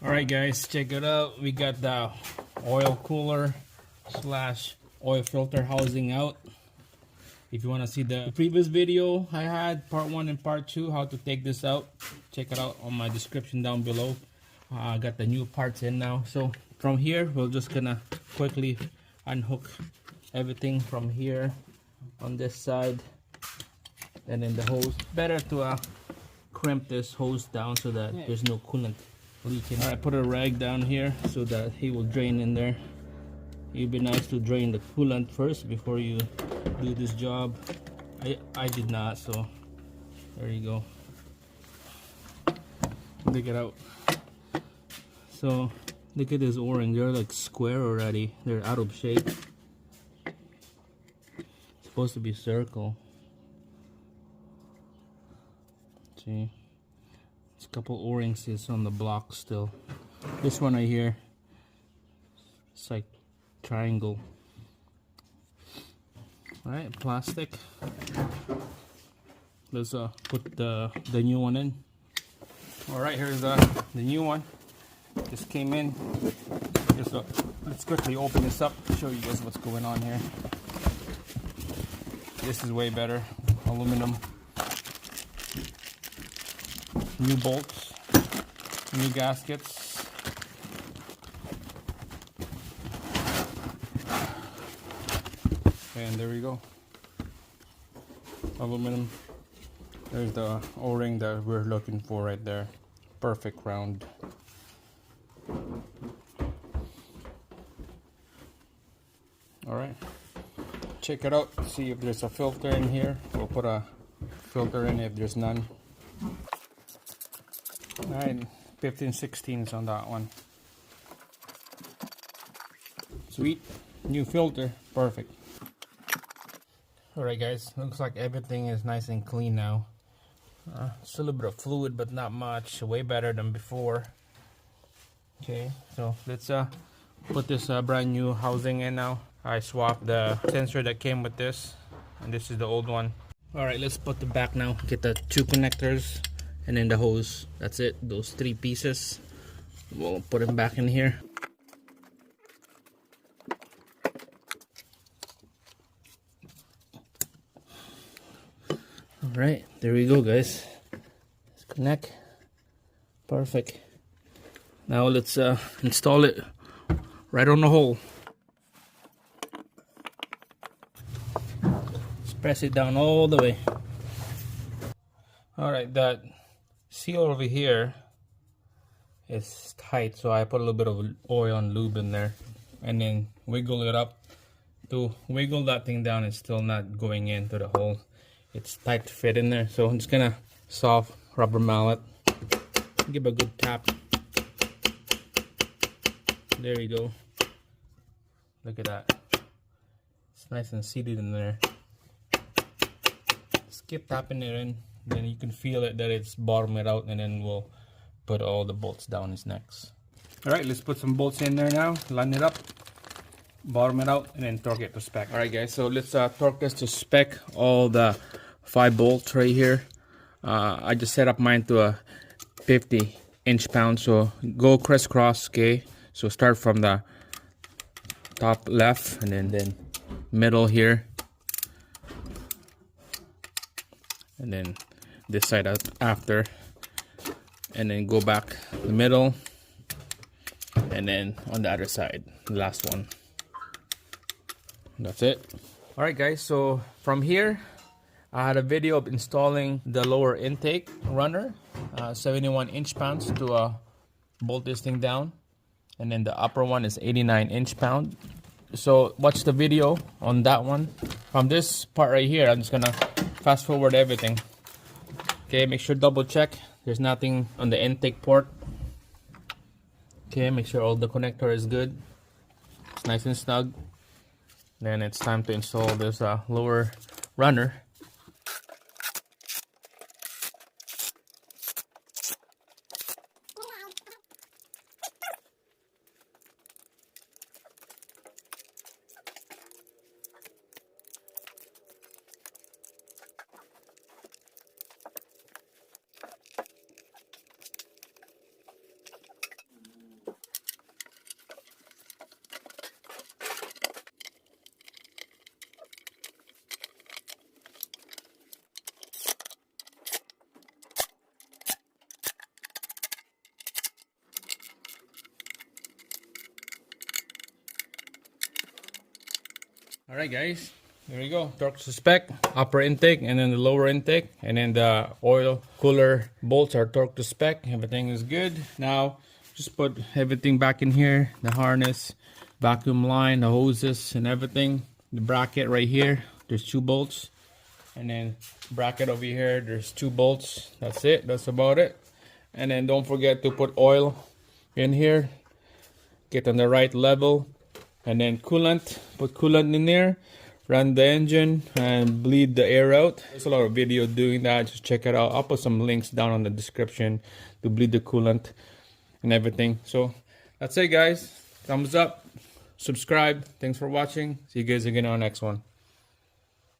Alright guys, check it out. We got the oil cooler slash oil filter housing out. If you want to see the previous video I had, part 1 and part 2, how to take this out, check it out on my description down below. I got the new parts in now. So from here, we're just gonna quickly unhook everything from here on this side, and then the hose. Better to crimp this hose down so that there's no coolant leaking. Alright, put a rag down here so that he will drain in there. It'd be nice to drain the coolant first before you do this job. I did not, so there you go. Dig it out. So look at this O-ring, they're like square already. They're out of shape. It's supposed to be circle. See, there's a couple O-rings is on the block still. This one right here, it's like triangle. Alright, plastic. Let's put the new one in. Alright, here's the new one. Just came in. Just let's quickly open this up, show you guys what's going on here. This is way better. Aluminum. New bolts, new gaskets. And there we go. Aluminum. There's the O-ring that we're looking for right there. Perfect round. Alright. Check it out. See if there's a filter in here. We'll put a filter in if there's none. Alright, 15/16 on that one. Sweet. New filter. Perfect. Alright guys, looks like everything is nice and clean now. Still a little bit of fluid, but not much. Way better than before. Okay, so let's put this brand new housing in now. I swapped the sensor that came with this, and this is the old one. Alright, let's put the back now. Get the 2 connectors and then the hose. That's it, those 3 pieces. We'll put them back in here. Alright, there we go guys. Let's connect. Perfect. Now let's install it right on the hole. Let's press it down all the way. Alright, that seal over here is tight, so I put a little bit of oil and lube in there and then wiggle it up. To wiggle that thing down, it's still not going into the hole. It's tight to fit in there, so I'm just gonna soft rubber mallet, give a good tap. There you go. Look at that. It's nice and seated in there. Just keep tapping it in, then you can feel it that it's bottoming out, and then we'll put all the bolts down is next. Alright, let's put some bolts in there now, line it up, bottom it out, and then torque it to spec. Alright guys, so let's torque this to spec. All the 5 bolts right here. I just set up mine to a 50 inch-pound, so go crisscross, okay? So start from the top left and then middle here, and then this side out after, and then go back the middle, and then on the other side, the last one. That's it. Alright guys, so from here I had a video of installing the lower intake runner, 71 inch-pounds to bolt this thing down, and then the upper one is 89 inch-pound. So watch the video on that one. From this part right here, I'm just gonna fast forward everything. Okay, make sure double check there's nothing on the intake port. Okay, make sure all the connector is good. It's nice and snug. Then it's time to install this lower runner. All right, guys, here we go. Torque to spec, upper intake, and then the lower intake, and then the oil cooler bolts are torque to spec. Everything is good. Now, just put everything back in here: the harness, vacuum line, the hoses, and everything. The bracket right here, there's 2 bolts, and then bracket over here, there's 2 bolts. That's it. That's about it. And then don't forget to put oil in here. Get on the right level. And then coolant, put coolant in there, run the engine and bleed the air out. There's a lot of video doing that, just check it out. I'll put some links down on the description to bleed the coolant and everything. So that's it, guys. Thumbs up, subscribe. Thanks for watching. See you guys again on the next one.